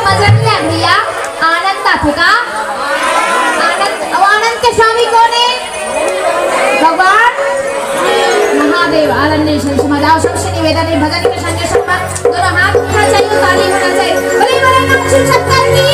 मजन क्या भैया आनंद का थे का आनंद आनंद के स्वामी कौन है भगवान महादेव आनंदेश्वर समाजाओ सबसे निवेदन है भजन के संग संग दोनों हाथ उठना चाहिए ताली होना चाहिए बोले बोले नाम शिव शंकर की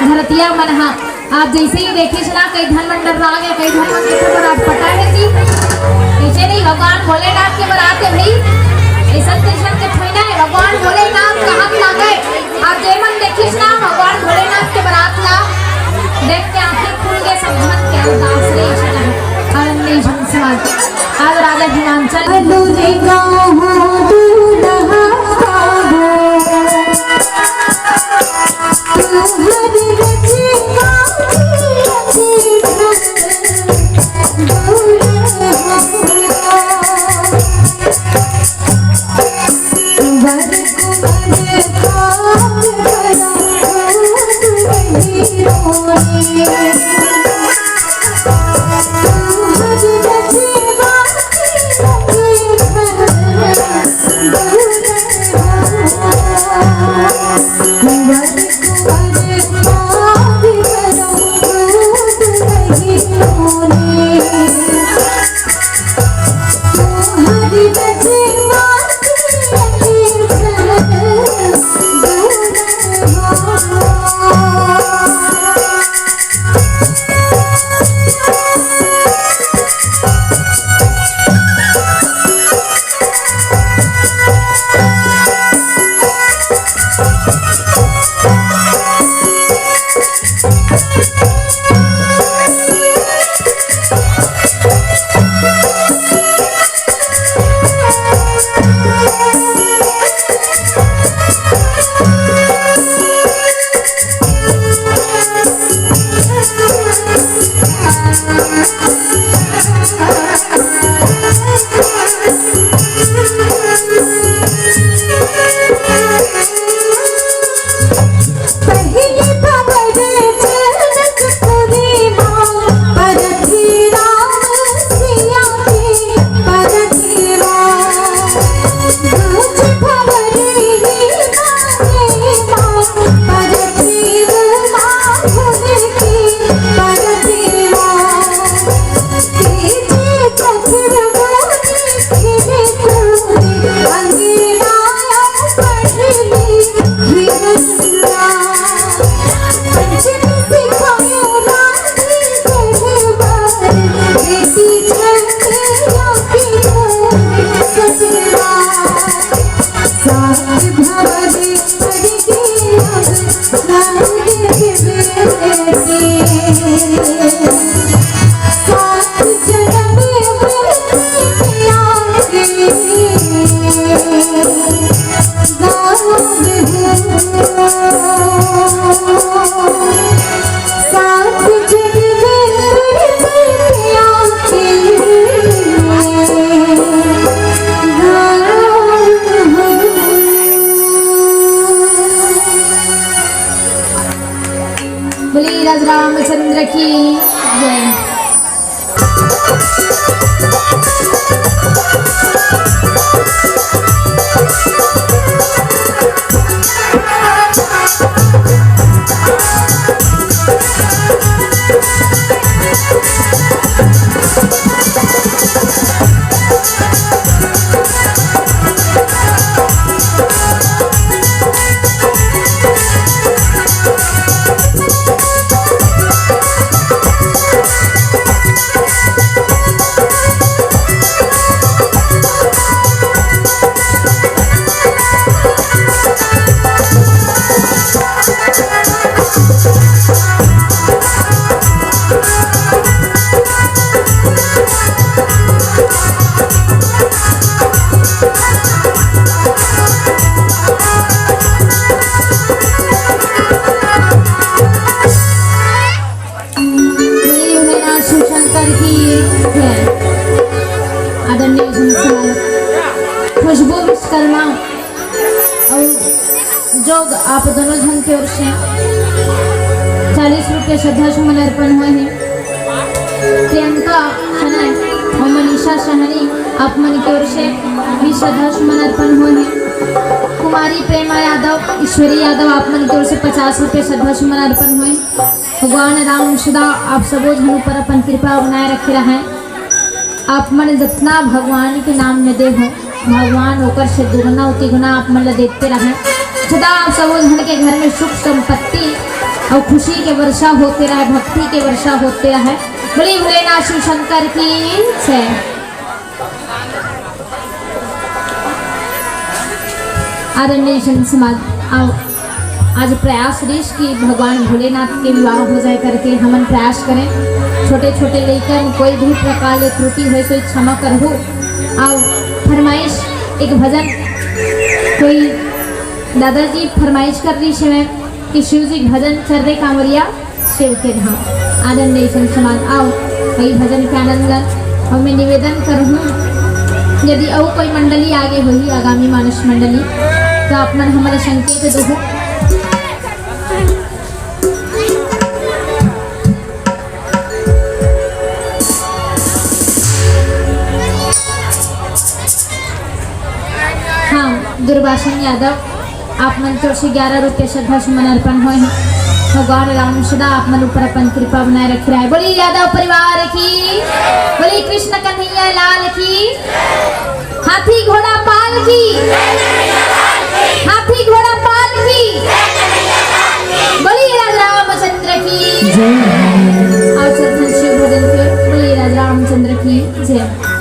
धरतिया मन हा आप जैसे ही देखिस ना कई धनवंतर राग है कई धनवंतर के बरात पटा है जी ऐसे नहीं भगवान भोलेनाथ के बरात है भाई ऐसा कृष्ण के ठोइना है भगवान भोलेनाथ का हाथ लागे आप जेमन देखिस ना भगवान भोलेनाथ के बरात ला देख के आंखें खुल गए सब धन के उदास रे चला आनंद संसार आज राजा हिमांचल दूरे गाँव दूल्हा लोग आप दोनों जन की ओर से 40 रुपये श्रद्धा सुमन अर्पण हुए हैं। प्रियंका शनाय और मनीषा शहनी आप मन की ओर से भी श्रद्धा सुमन अर्पण हुए हैं। कुमारी प्रेमा यादव, ईश्वरी यादव आप मन की ओर से 50 रुपये श्रद्धा सुमन अर्पण हुए। भगवान राम सदा आप सबो जनों पर अपन कृपा बनाए रखे रहें। आप मन जितना भगवान के नाम में दे हो, भगवान होकर से दुगुना तिगुना आप मन देते रहें। सदा आप सबो जन के घर में सुख संपत्ति और खुशी के वर्षा होते रहे, भक्ति के वर्षा होते रहे। बोले भोलेनाथ शिव शंकर की जय। आदरणीय जन समाज, आओ आज प्रयास रीश की भगवान भोलेनाथ के विवाह हो जाए करके हमन प्रयास करें। छोटे छोटे लेकर कोई भी प्रकार की त्रुटि हो तो क्षमा करहु। आओ फरमाइश एक भजन, कोई दादाजी फरमाइश कर रही है कि शिव जी भजन कर दे कांवरिया शिव के धाम। आदरणीय जन समाज, आओ कई भजन के आनंद और मैं निवेदन करूँ यदि और कोई मंडली आगे हुई आगामी मानस मंडली तो आप मन हमारा संकेत दो। हाँ, दुर्वासन यादव आप मन की ओर से 11 रुपये श्रद्धा सुमन अर्पण हुए हैं। भगवान राम सदा आप मन ऊपर अपन कृपा बनाए रखे रहे। बोली यादव परिवार की, बोली कृष्ण कन्हैया लाल की, हाथी घोड़ा पाल की, हाथी घोड़ा पाल की, बोली राजा रामचंद्र की जय। आज शिव भजन के बोली राजा रामचंद्र की जय।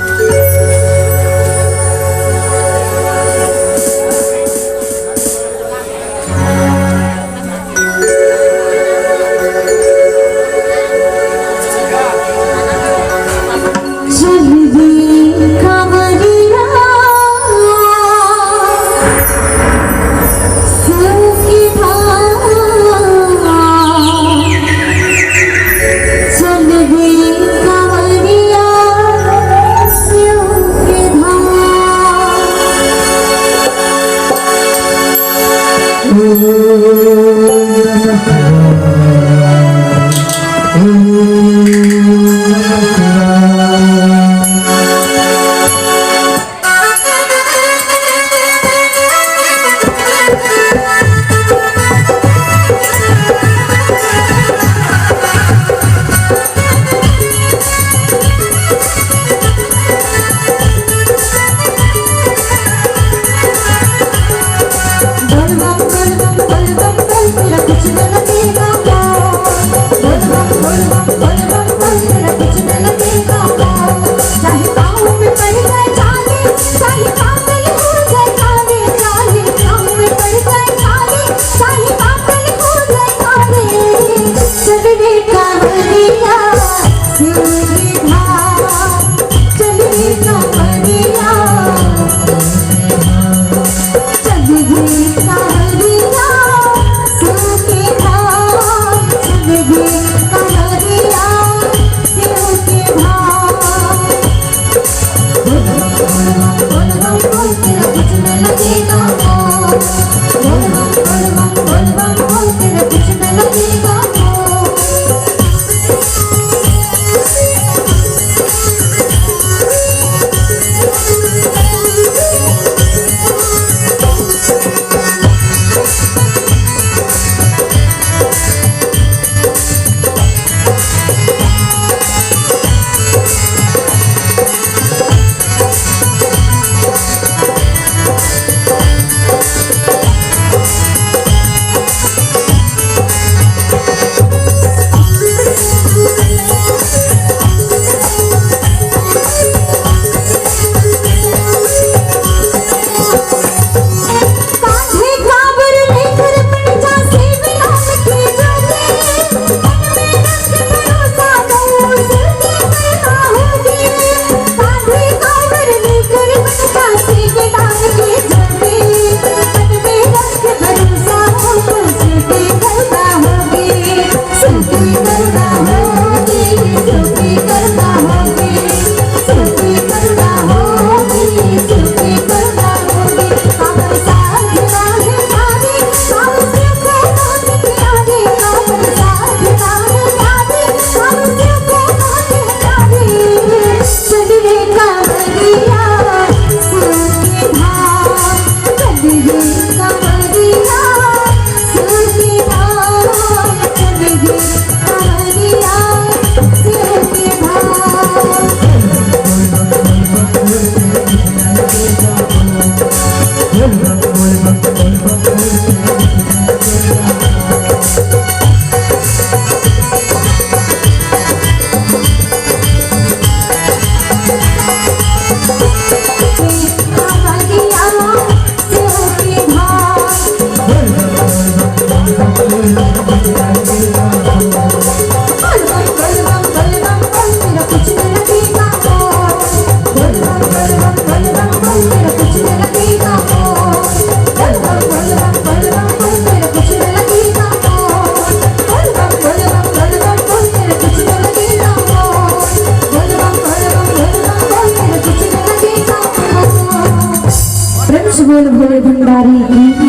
भोले भंडारी की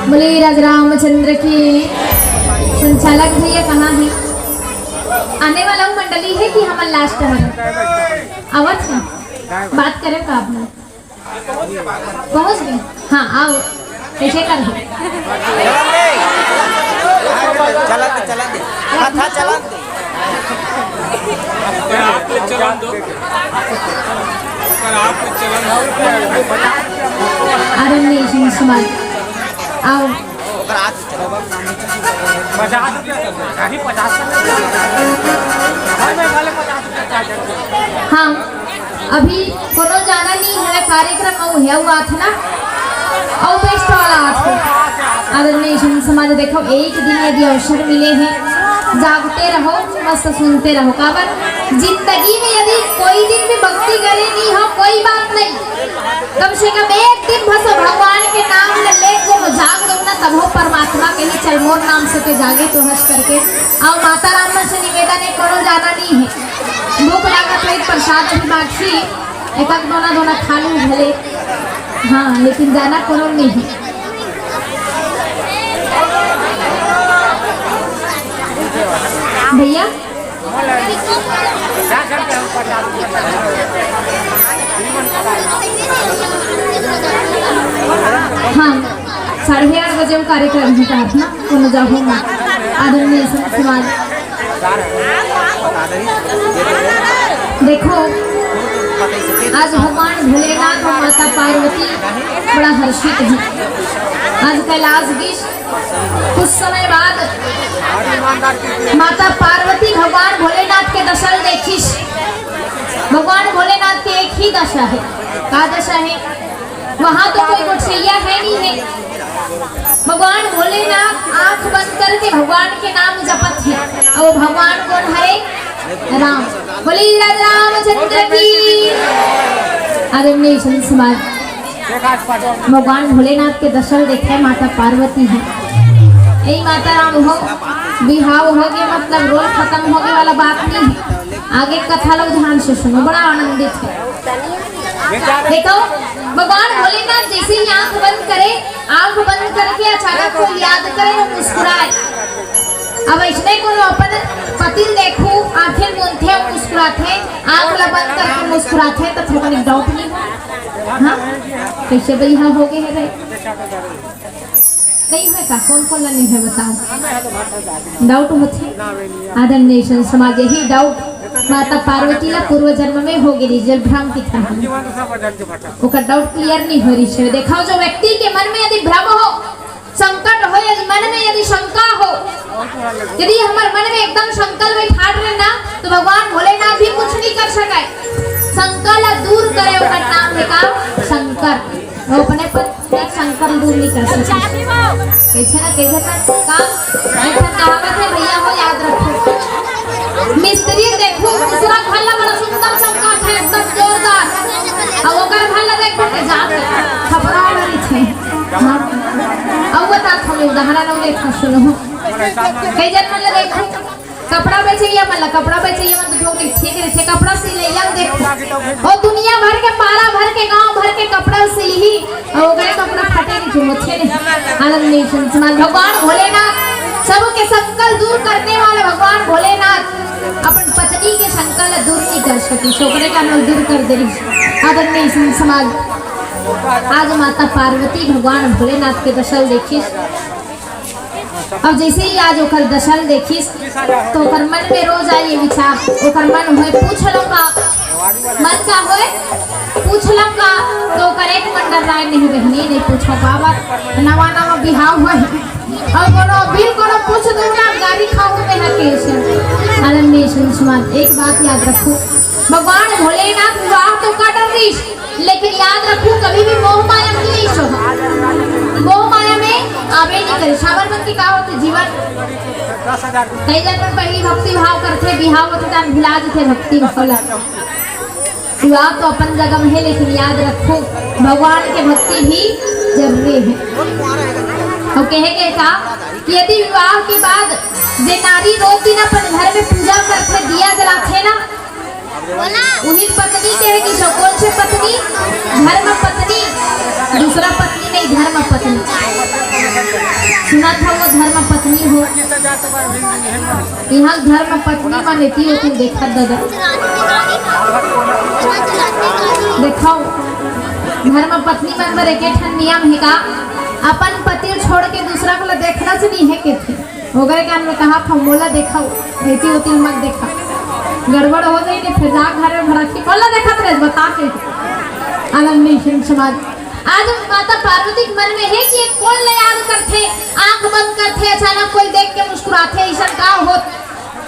बोले राज रामचंद्र की। संचालक भैया कहाँ है? आने वाला हूँ मंडली है कि हम लास्ट है आवाज है बात करें का आपने पहुँच गए? हाँ आओ कैसे कर आरण्य समाज आओ हाँ अभी कोनो जाना नहीं है कार्यक्रम है हुआ था ना और बेस्ट वाला आदरणीय समाज देखो एक दिन यदि अवसर मिले हैं जागते रहो मस्त सुनते रहो काबर जिंदगी में यदि कोई दिन भी भक्ति करेगी हो कोई बात नहीं कम से कम एक दिन बस भगवान के नाम ले को जाग दो ना तब हो परमात्मा के लिए चल मोर नाम से के जागे तो हंस करके और माता राम से निवेदन है कोनो जाना नहीं है भूख लागत है प्रसाद भी बाकी एक दोना खा लूँ भले हाँ लेकिन जाना कोनो नहीं है। भैया हाँ 8:30 बजे वो कार्यक्रम है प्रार्थना कोनो जाओ आदरणीय समाज देखो आज भगवान भोलेनाथ और माता पार्वती बड़ा हर्षित है। आज कैलाश गीश कुछ समय बाद माता पार्वती भगवान भोलेनाथ के दशा देखिस। भगवान भोलेनाथ के एक ही दशा है का दशा है वहाँ तो कोई गोठैया है नहीं है। भगवान भोलेनाथ आंख बंद करके भगवान के नाम जपत है और वो भगवान कौन है? राम। बोले रामचंद्र की। आदरणीय समाज भगवान भोलेनाथ के दर्शन देखे माता पार्वती है यही माता राम हो बिहाव हो गए मतलब रोल खत्म हो गए वाला बात नहीं है। आगे कथा लोग ध्यान से सुनो बड़ा आनंदित है। देखो भगवान भोलेनाथ जैसे ही आंख बंद करे आंख बंद करके अचानक को याद करे और मुस्कुराए। अब इसने को अपन पति देखो आंखें मूंदते मुस्कुराते आंख बंद करके मुस्कुराते तो थोड़ा डाउट नहीं हाँ कैसे भैया हो गए है नहीं है का कौन कौन नहीं है बताओ डाउट होते आदरणीय समाज यही डाउट माता पार्वती ला पूर्व जन्म में हो गई जल भ्रांति था ओकर डाउट क्लियर नहीं हो रही है। देखो जो व्यक्ति के मन में यदि भ्रम हो संकट हो यदि मन में यदि शंका हो यदि हमारे मन में एकदम संकल्प में ठाड़ रहे ना तो भगवान भोलेनाथ भी कुछ नहीं कर सके। संकल्प दूर करे उसका नाम है का शंकर वो अपने पर एक संकल्प दूर नहीं कर सकते कैसे ना काम ऐसा कहावत है भैया हो याद रखो। मिस्त्री देखो दूसरा भल्ला बड़ा सुंदर चमका है एकदम जोरदार और ओकर भल्ला देखो के जात खपरा वाली छे अब बता हम उदाहरण और देखो सुनो कई जन मतलब देखो कपड़ा बेचे या मतलब कपड़ा बेचे या मतलब जो ठीक है कपड़ा सिल ले देखो और दुनिया भर के पारा भर के गांव भर के कपड़ा सिल ही और ओकरे कपड़ा फटे नहीं जो अच्छे नहीं। आनंदीय समाज भगवान भोलेनाथ सबके संकल्प दूर करने वाले भगवान भोलेनाथ अपन पत्नी के संकल्प दूर नहीं कर सके छोकरे का नल दूर कर दे। आदरणीय समाज आज माता पार्वती भगवान भोलेनाथ के दशल देखिस अब जैसे ही आज ओकर दशल देखिस तो ओकर मन में रोज आए विचार ओकर मन होए पूछ लूंगा मन का होए पूछ लूंगा तो ओकर एक मन डर राय नहीं बहनी नहीं पूछो बाबा नवा नवा बिहाव होए और कोनो बिल कोनो पूछ दूंगा गाड़ी खाओ में है कैसे। आनंदीय समाज एक बात याद रखो भगवान भोलेनाथ विवाह तो कर रही लेकिन याद रखो कभी भी मोह माया में नहीं सो मोह माया में आवे नहीं करे। साबरमती का होते जीवन कई जन पहली भक्ति भाव करते बिहाव होते तन भुला जाते भक्ति भाव विवाह तो अपन जगह में है लेकिन याद रखो भगवान के भक्ति भी जरूरी है। और कहे के का कि यदि विवाह के बाद जे नारी रोज दिन अपन घर में पूजा करते दिया जलाते ना वही पत्नी कहेगी कौन से पत्नी घर में पत्नी दूसरा पत्नी नहीं, धर्म पत्नी। सुना था वो धर्म पत्नी हो, यहाँ धर्म पत्नी मानती हो। तुम देखा दादा, देखो धर्म पत्नी मन बर एक नियम है का, अपन पति छोड़ के दूसरा को देखना से नहीं है के थे हो गए क्या। हमने कहा था मोला देखा रहती होती मत देखा, गड़बड़ हो गई नहीं फिर जाग घर में भरा की मोला देखा तो बता के। आनंद नेशन समाज आज माता पार्वती के मन में है कि कौन ले याद करते, आंख बंद करते, अचानक कोई देख के मुस्कुराते, ऐसा का हो।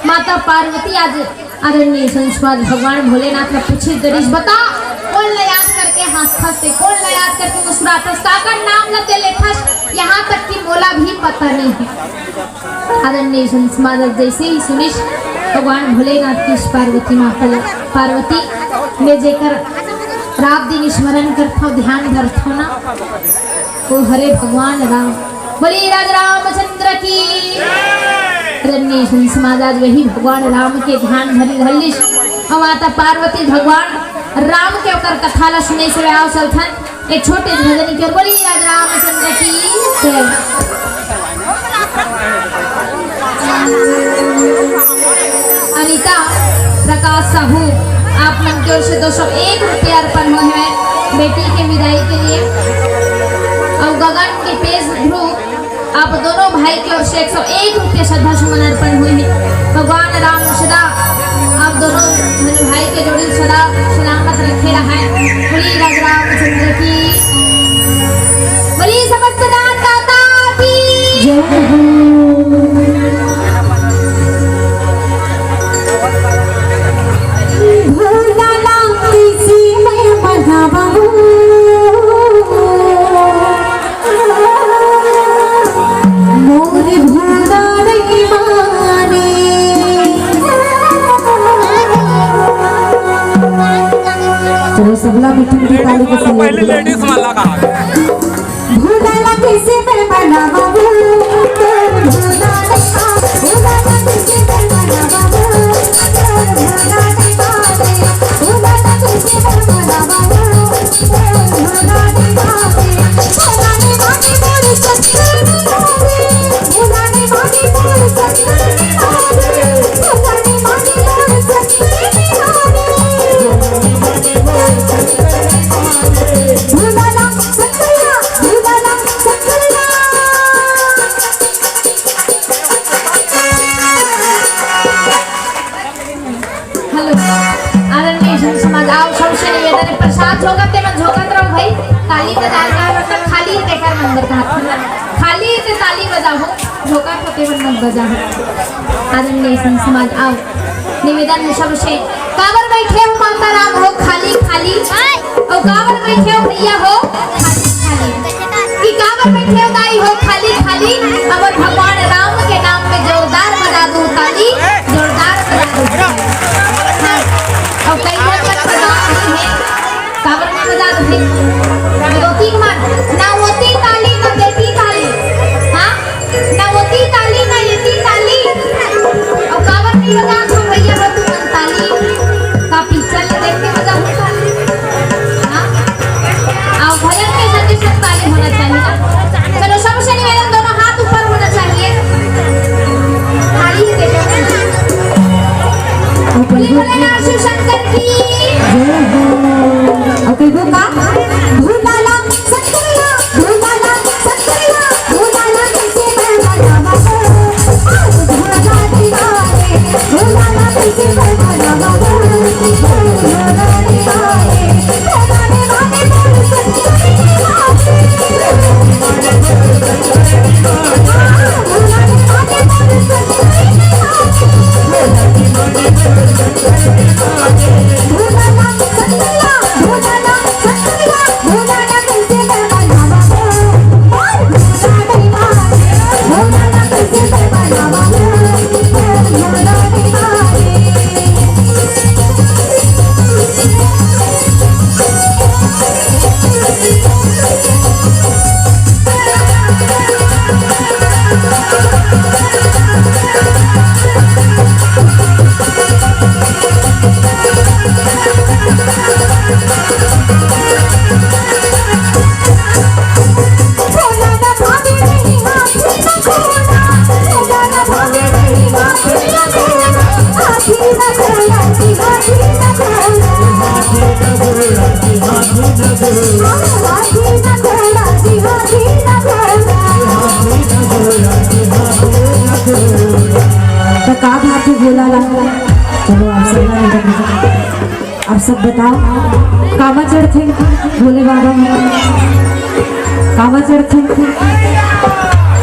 माता पार्वती आज आनंद नेशन समाज भगवान भोलेनाथ ने पूछी दरिश बता कौन ले याद करके हंसते, कौन ले याद करके मुस्कुराते, सागर नाम लेते लेखस, यहाँ तक कि मोला भी पता नहीं है। आनंद नेशन समाज जैसे ही सुनिश भगवान भोलेनाथ की पार्वती माता पार्वती में जेकर रात दिन स्मरण करता ध्यान धरता ना, वो हरे भगवान राम बोले राज रामचंद्र की। रन्नेशन समाज आज वही भगवान राम के ध्यान धरी धलिश और माता पार्वती भगवान राम के ओकर कथा ला सुने से आओ चलथन एक छोटे भजन की ओर। बोली राज रामचंद्र की जय। अनीता प्रकाश साहू आप मन की ओर से 201 रुपया अर्पण हुए हैं बेटी के विदाई के लिए। और गगन के पेज ध्रुव आप दोनों भाई की ओर से 101 रुपया श्रद्धा सुमन अर्पण हुए हैं। भगवान राम सदा आप दोनों भाई के जोड़ी सदा सलामत रखे रहा है। बोली राज रामचंद्र की, बोली समस्त दाता की जय। सबला मिठी मिठी ताली के साथ पहले लेडीज माला कहा भूला कैसे मैं बनावा ताली बजा मतलब खाली देखकर मंदिर का खाली से ताली बजाओ झोका पोते मन बजाओ। आदरणीय समाज आओ निवेदन है सबसे कावर बैठे हो माता राम हो खाली खाली और कावर बैठे हो भैया हो खाली खाली कि कावर बैठे हो दाई हो खाली खाली। अमर भगवान राम के नाम में जोरदार बजा दो ताली, जोरदार बजा दो। और कई लोग कावर में बजा दो ना होती ताली ना देती ताली, हाँ ना होती ताली ना येती ताली। और कावर नहीं बजा तो भैया हो तुम ताली का पिक्चर देख के बजा होता, हाँ और भजन के साथ सब ताली होना चाहिए। चलो सबसे निवेदन दोनों हाथ ऊपर होना चाहिए, ताली देखे बोले भोलेनाथ शिव शंकर की जय हो। और कई वो का भूलाला सत्करिया भूलाला सत्करिया भूलाला कैसे मैं बनावा आज भूलाला दीवारे भूलाला कैसे मैं बनावा भूलाला दीवारे भूलाने वाले बोल सत्करिया भूलाने वाले बोल सत्करिया भूलाने वाले बोल सत्करिया भूलाला सत्करिया भूलाला सत्करिया भूलाना कैसे मैं बनावा भूलाना कैसे मैं बनावा भूलाना दीवारे। अब सब बताओ कामा चढ़ते भोले बाबा कामा चढ़ते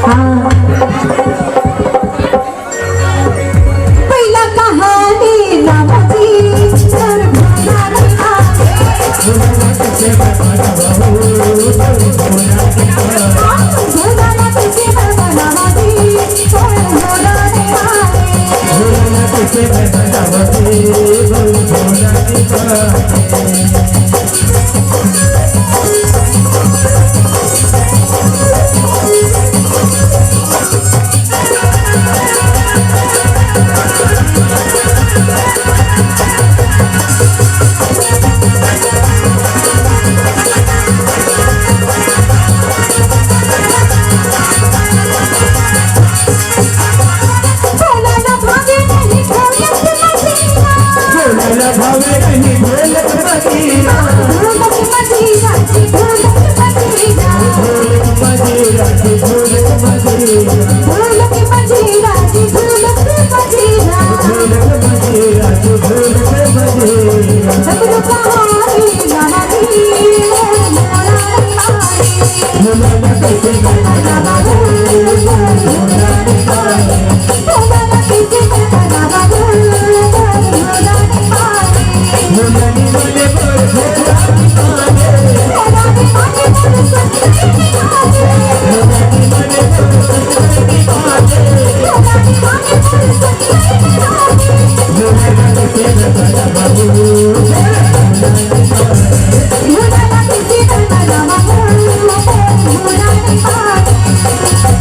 हाँ पहला कहानी नामजी सर Thank you.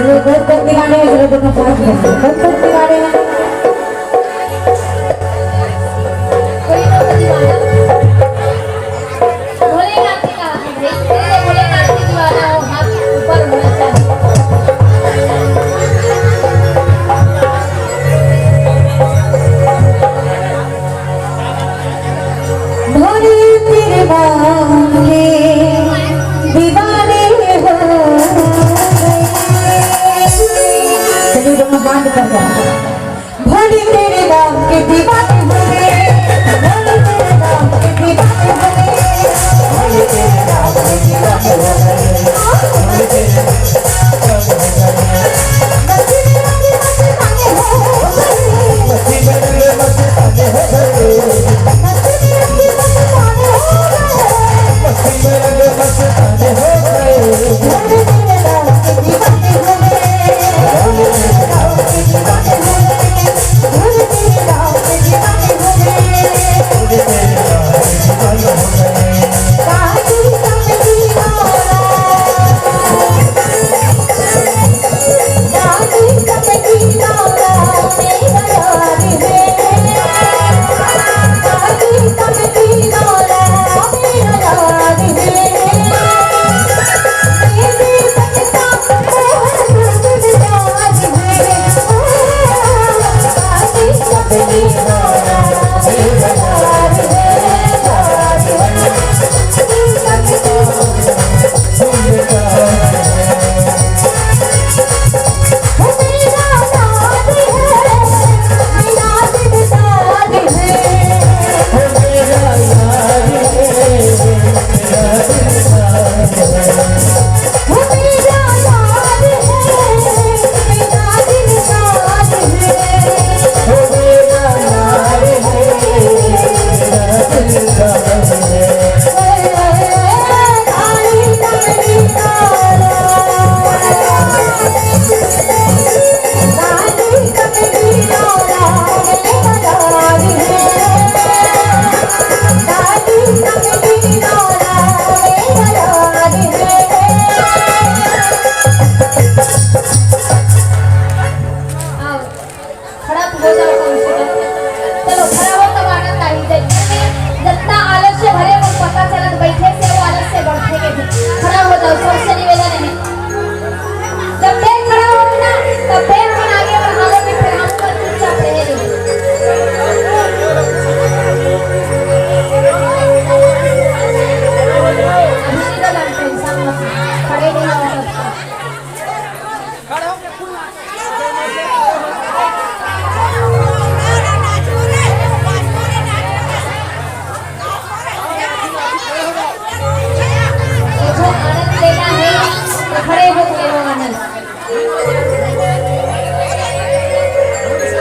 जरूर बहुत करके गाने हैं, जरूर दोनों पास में बहुत करके गाने हैं। कोई ना दीवाना भोलेनाथ की कहा है भाई, इसलिए भोलेनाथ की दीवाना हो, हाथ ऊपर होना चाहिए। भोले तेरे नाम के दीवाने हो गए। चलिए दोनों बांध कर जाओ। भोले तेरे नाम के दीवाने हो गए, भोले तेरे नाम के दीवाने हो गए, भोले तेरे नाम के दीवाने हो गए, भोले तेरे नाम के दीवाने हो गए।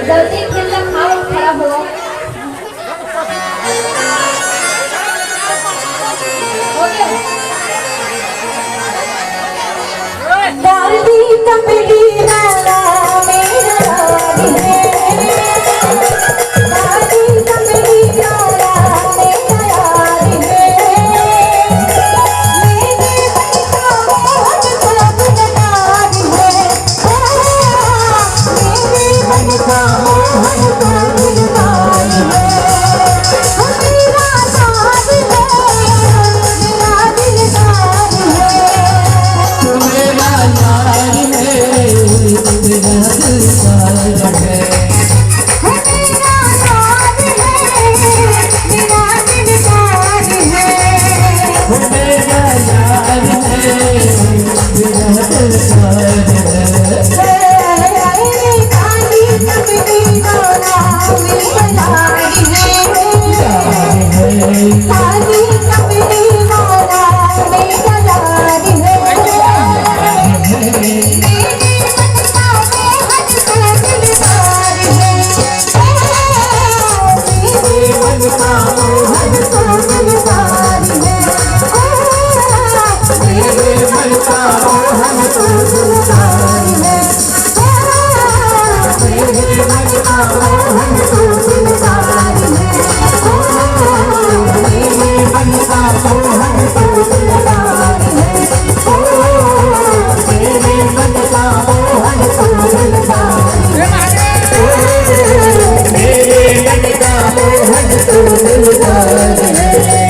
जल्दी खेलना, खाओ, खड़ा हो। हो गया? दादी कपड़ी वाला मेरा राज है, दादी कपड़ी वाला मेरा राज है, मेरे बच्चा बहुत गुनहगार है, मेरे बच्चा बहुत गुनहगार है, मेरा राज है, मेरा दिलदार है। तू दिलदार है।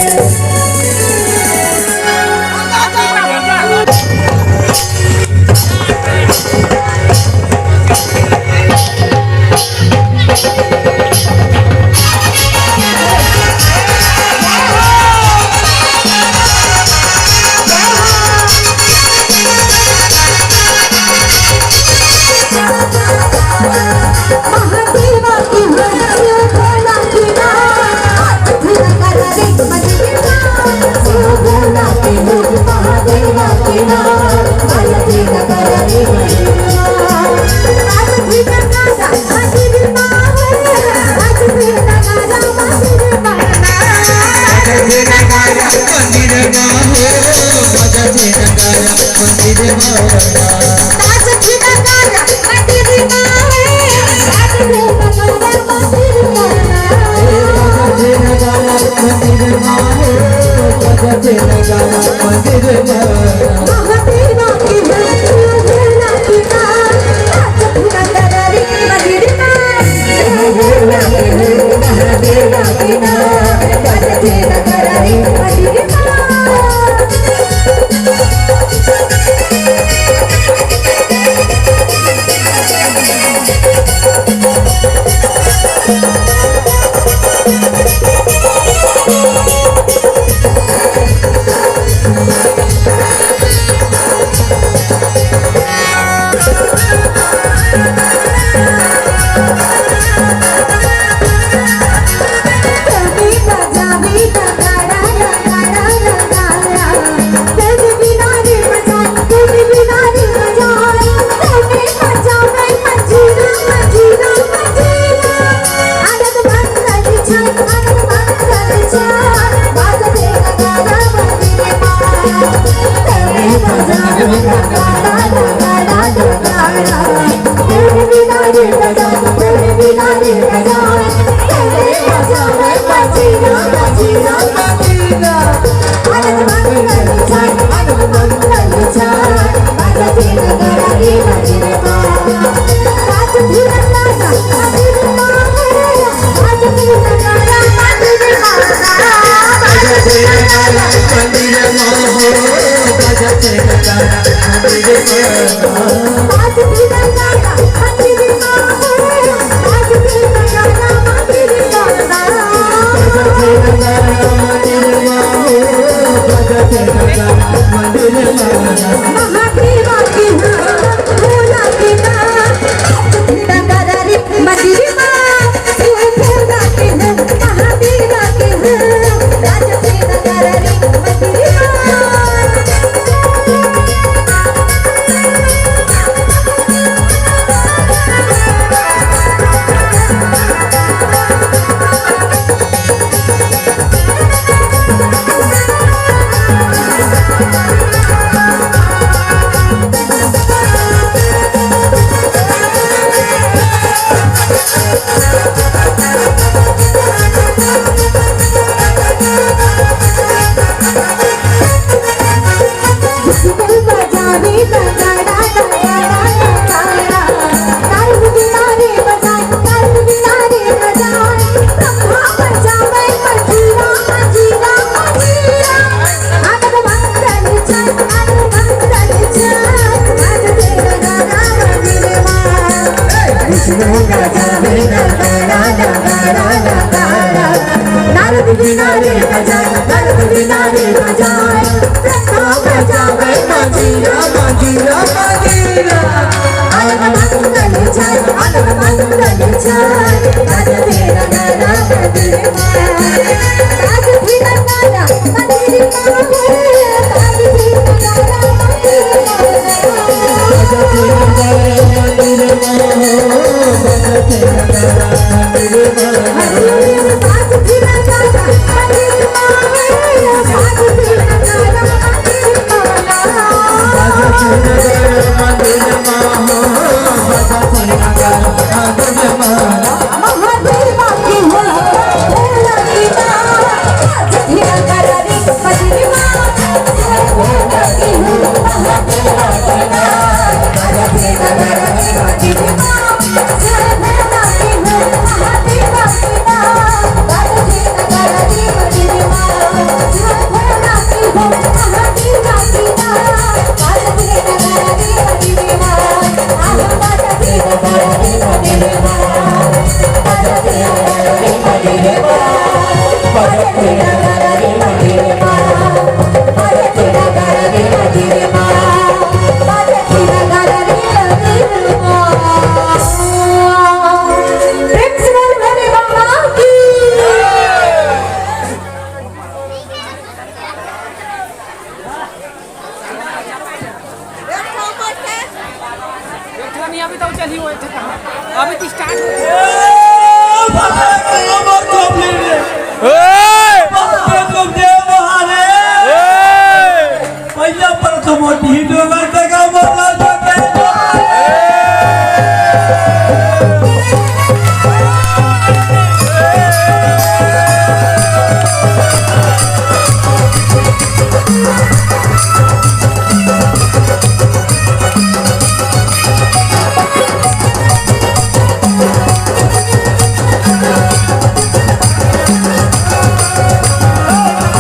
अभी तो स्टार्ट पहिला प्रथम मोठी हिट